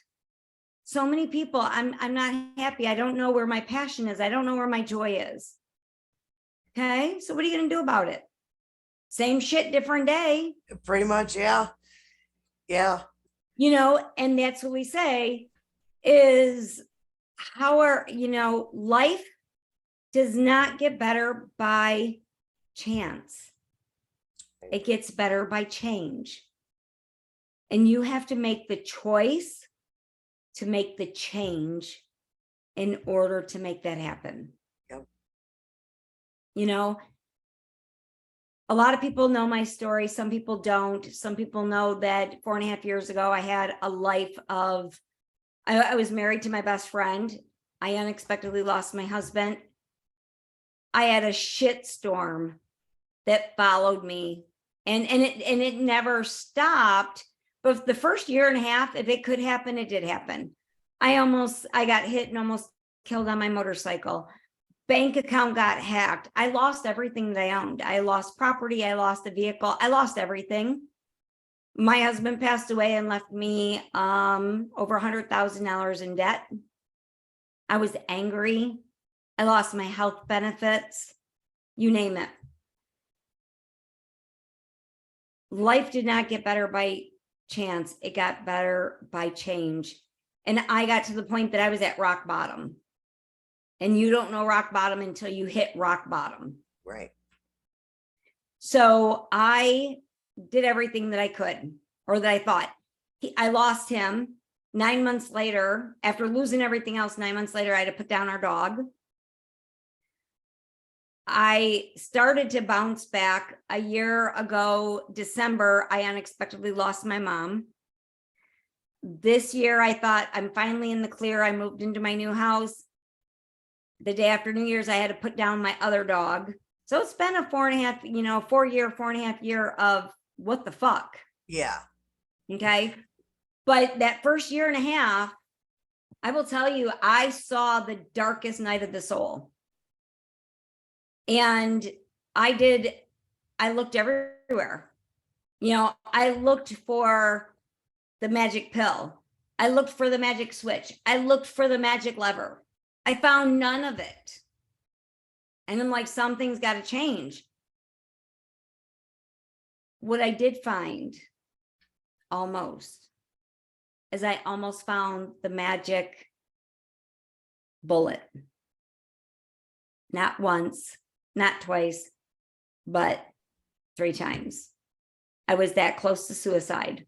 So many people, I'm not happy. I don't know where my passion is. I don't know where my joy is. Okay, so what are you going to do about it? Same shit, different day. Pretty much, yeah. Yeah. You know, and that's what we say is life does not get better by chance. It gets better by change. And you have to make the choice to make the change in order to make that happen. Yep. You know, a lot of people know my story. Some people don't. Some people know that 4.5 years ago, I had a life of, I was married to my best friend. I unexpectedly lost my husband. I had a shit storm that followed me and it never stopped. But the first 1.5 years, if it could happen, it did happen. I got hit and almost killed on my motorcycle. Bank account got hacked. I lost everything that I owned. I lost property. I lost a vehicle. I lost everything. My husband passed away and left me over $100,000 in debt. I was angry. I lost my health benefits, you name it. Life did not get better by chance. It got better by change. And I got to the point that I was at rock bottom. And you don't know rock bottom until you hit rock bottom. Right. So I did everything that I could, or that I thought. I lost him 9 months later. After losing everything else, 9 months later, I had to put down our dog. I started to bounce back. A year ago, December, I unexpectedly lost my mom. This year, I thought I'm finally in the clear. I moved into my new house. The day after New Year's, I had to put down my other dog. So it's been a 4.5 year of what the fuck. Yeah. Okay. But that first 1.5 years, I will tell you, I saw the darkest night of the soul. And I looked everywhere everywhere. You know, I looked for the magic pill. I looked for the magic switch. I looked for the magic lever. I found none of it. And I'm like, something's got to change. What I did find almost is I almost found the magic bullet. Not once, not twice, but 3 times. I was that close to suicide.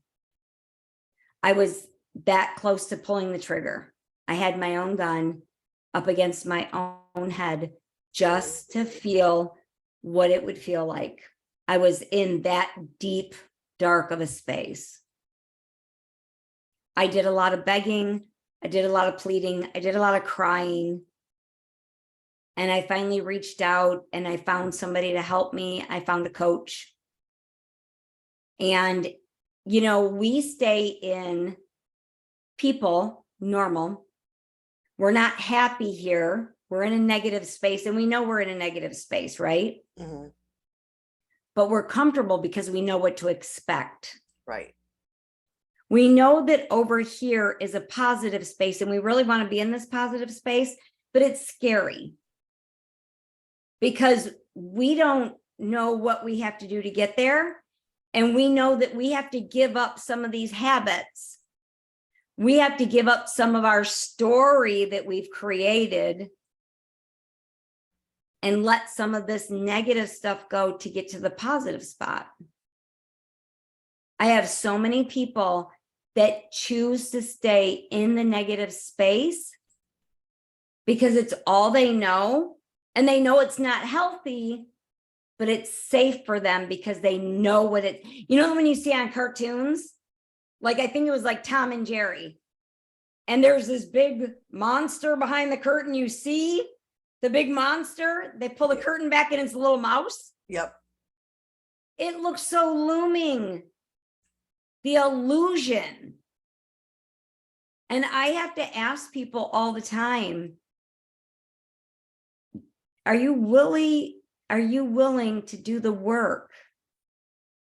I was that close to pulling the trigger. I had my own gun up against my own head just to feel what it would feel like. I was in that deep, dark of a space. I did a lot of begging. I did a lot of pleading. I did a lot of crying. And I finally reached out and I found somebody to help me. I found a coach. And, you know, we stay in people, normal. We're not happy here. We're in a negative space, and we know we're in a negative space, right? Mhm. But we're comfortable because we know what to expect. Right. We know that over here is a positive space, and we really want to be in this positive space, but it's scary because we don't know what we have to do to get there. And we know that we have to give up some of these habits. We have to give up some of our story that we've created and let some of this negative stuff go to get to the positive spot. I have so many people that choose to stay in the negative space because it's all they know, and they know it's not healthy, but it's safe for them because they know what it, you know, when you see on cartoons, like I think it was like Tom and Jerry, and there's this big monster behind the curtain. You see the big monster, they pull the curtain back and it's a little mouse. Yep. It looks so looming. The illusion. And I have to ask people all the time, are you willing to do the work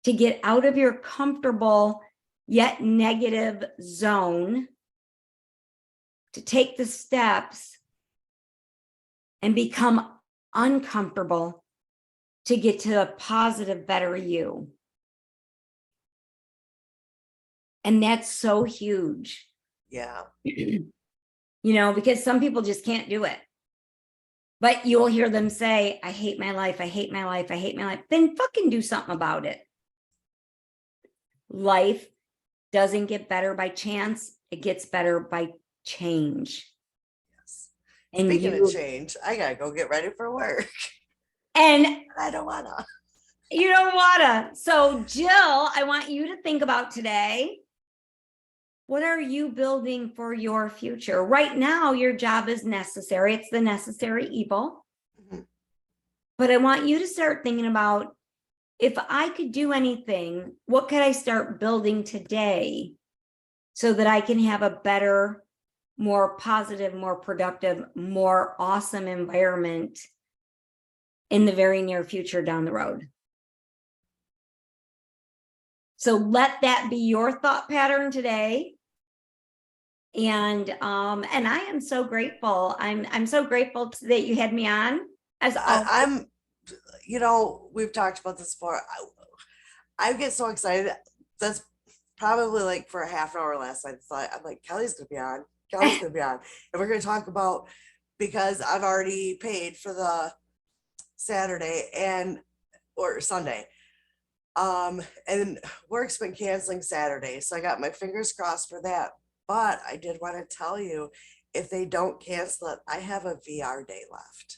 to get out of your comfortable yet negative zone, to take the steps and become uncomfortable to get to a positive, better you? And that's so huge. Yeah. You know, because some people just can't do it. But you'll hear them say, I hate my life, I hate my life, I hate my life. Then fucking do something about it. Life doesn't get better by chance. It gets better by change. Yes. And Speaking of change, I gotta go get ready for work. And I don't wanna. you don't wanna. So Jill, I want you to think about today. What are you building for your future? Right now, your job is necessary. It's the necessary evil. Mhm. But I want you to start thinking about, if I could do anything, what could I start building today so that I can have a better, more positive, more productive, more awesome environment in the very near future down the road? So let that be your thought pattern today. And I am so grateful. I'm so grateful that you had me on. I'm, you know, we've talked about this before. I get so excited. That's probably like for a half an hour last night. I'm like, Kelly's gonna be on. Kelly's gonna be on, and we're gonna talk about, because I've already paid for the Saturday or Sunday. And work's been canceling Saturday, so I got my fingers crossed for that. But I did want to tell you, if they don't cancel it, I have a VR day left.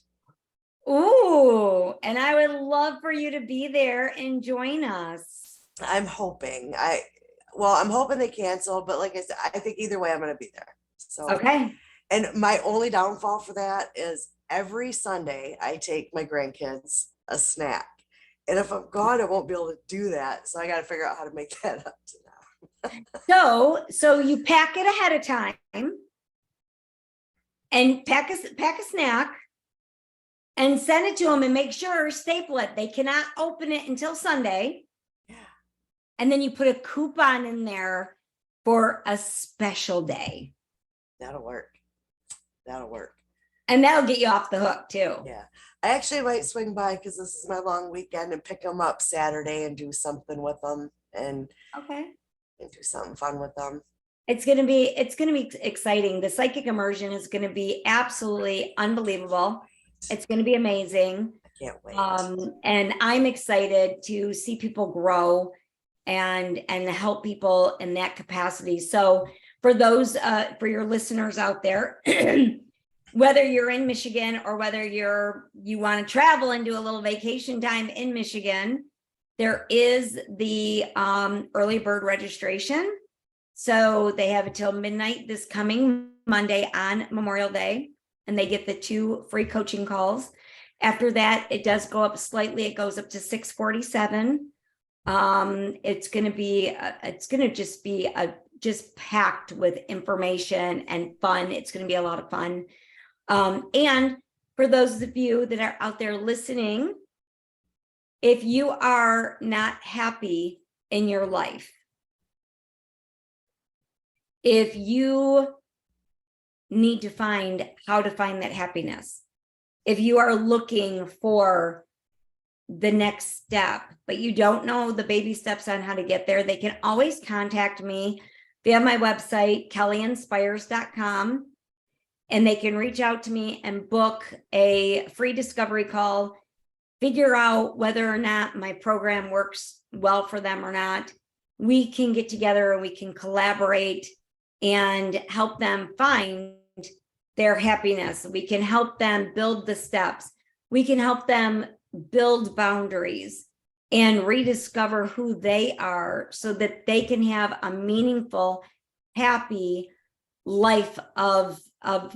Ooh, and I would love for you to be there and join us. I'm hoping. I'm hoping they cancel, but like I said, I think either way I'm gonna be there. So Okay. and my only downfall for that is every Sunday I take my grandkids a snack. And if I'm gone, I won't be able to do that. So I got to figure out how to make that up to them. So you pack it ahead of time and pack a snack and send it to them, and make sure, staple it. They cannot open it until Sunday. And then you put a coupon in there for a special day. That'll work. That'll work. And that'll get you off the hook too. Yeah. I actually might swing by because this is my long weekend and pick them up Saturday and do something with them and Okay. do something fun with them. It's gonna be exciting. The psychic immersion is gonna be absolutely unbelievable. It's gonna be amazing. I can't wait. And I'm excited to see people grow and help people in that capacity. So for those for your listeners out there, whether you're in Michigan or whether you want to travel and do a little vacation time in Michigan, there is the early bird registration. So they have until midnight this coming Monday on Memorial Day, and they get the 2 free coaching calls. After that, it does go up slightly. It goes up to $647. It's going to just be just packed with information and fun. It's going to be a lot of fun. And for those of you that are out there listening, if you are not happy in your life, if you need to find how to find that happiness, if you are looking for the next step, but you don't know the baby steps on how to get there, they can always contact me via my website, kellyinspires.com. And they can reach out to me and book a free discovery call, figure out whether or not my program works well for them or not. We can get together and we can collaborate and help them find their happiness. We can help them build the steps. We can help them build boundaries and rediscover who they are so that they can have a meaningful, happy life of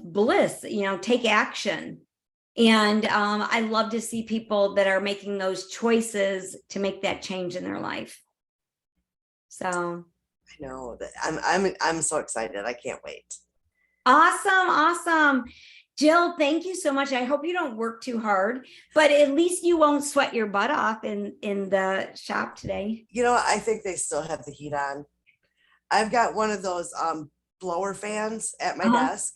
bliss, take action. And I love to see people that are making those choices to make that change in their life. So I know that I'm so excited. I can't wait. awesome. Jill, thank you so much. I hope you don't work too hard, but at least you won't sweat your butt off in the shop today. I think they still have the heat on. I've got one of those blower fans at my desk.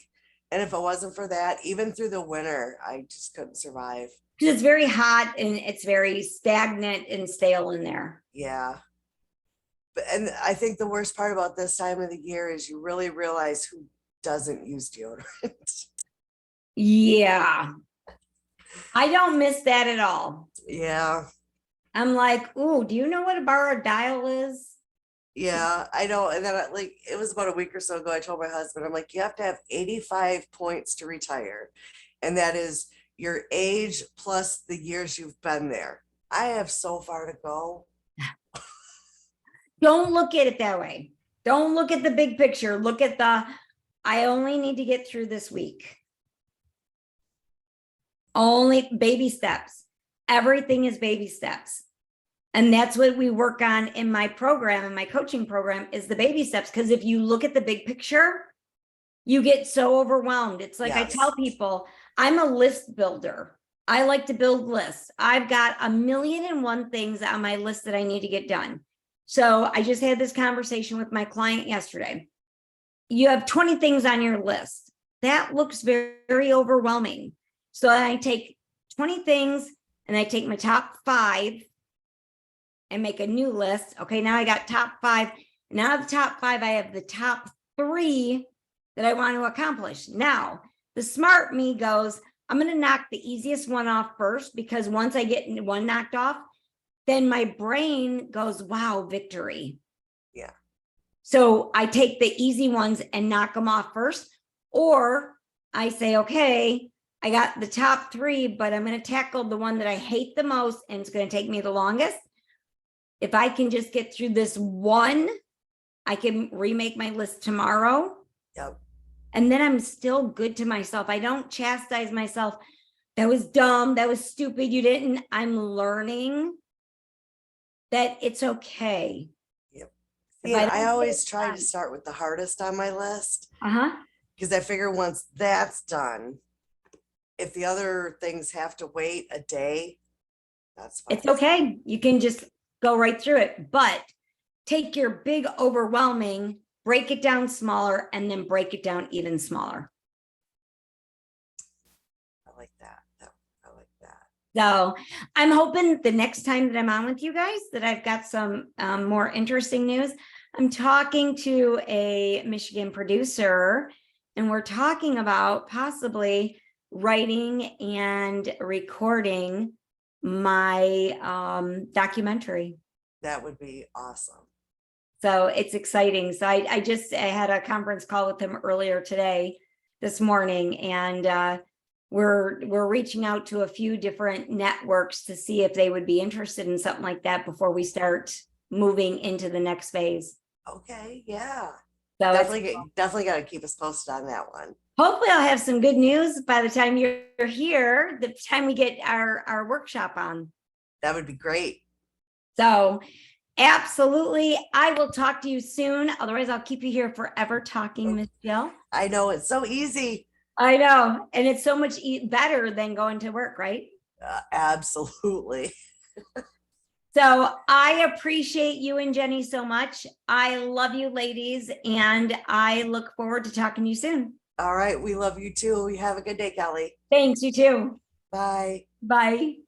And if it wasn't for that, even through the winter, I just couldn't survive. Because it's very hot and it's very stagnant and stale in there. Yeah. And I think the worst part about this time of the year is you really realize who doesn't use deodorant. Yeah. I don't miss that at all. Yeah. I'm like, ooh, do you know what a bar of dial is? Yeah, I know. And then it was about a week or so ago, I told my husband, I'm like, you have to have 85 points to retire. And that is your age plus the years you've been there. I have so far to go. Don't look at it that way. Don't look at the big picture. Look at I only need to get through this week. Only baby steps. Everything is baby steps. And that's what we work on in my program, in my coaching program, is the baby steps. Because if you look at the big picture, you get so overwhelmed. It's like, yes. I tell people, I'm a list builder. I like to build lists. I've got 1,000,001 things on my list that I need to get done. So I just had this conversation with my client yesterday. You have 20 things on your list. That looks very, very overwhelming. So I take 20 things and I take my top 5 and make a new list. Okay, now I got top 5. Now out of the top 5, I have the top 3 that I want to accomplish. Now, the smart me goes, I'm going to knock the easiest one off first, because once I get one knocked off, then my brain goes, wow, victory. Yeah. So I take the easy ones and knock them off first. Or I say, okay, I got the top 3, but I'm going to tackle the one that I hate the most and it's going to take me the longest. If I can just get through this one, I can remake my list tomorrow. Yep. And then I'm still good to myself. I don't chastise myself. That was dumb. That was stupid. You didn't. I'm learning that it's okay. Yep. Yeah, I always try to start with the hardest on my list. Because I figure once that's done, if the other things have to wait a day, that's fine. It's okay. You can just go right through it. But take your big overwhelming, break it down smaller, and then break it down even smaller. I like that. I like that. So I'm hoping the next time that I'm on with you guys that I've got some more interesting news. I'm talking to a Michigan producer, and we're talking about possibly writing and recording my documentary. That would be awesome. So it's exciting. So I had a conference call with him earlier today, this morning, and we're reaching out to a few different networks to see if they would be interested in something like that before we start moving into the next phase. Okay, yeah. So Definitely got to keep us posted on that one. hopefully I'll have some good news by the time you're here, the time we get our workshop on. That would be great. So absolutely. I will talk to you soon. Otherwise, I'll keep you here forever talking, Miss Jill. I know, it's so easy. I know. And it's so much better than going to work, right? Absolutely. So I appreciate you and Jenny so much. I love you ladies, and I look forward to talking to you soon. All right. We love you too. You have a good day, Kelly. Thanks, you too. Bye. Bye.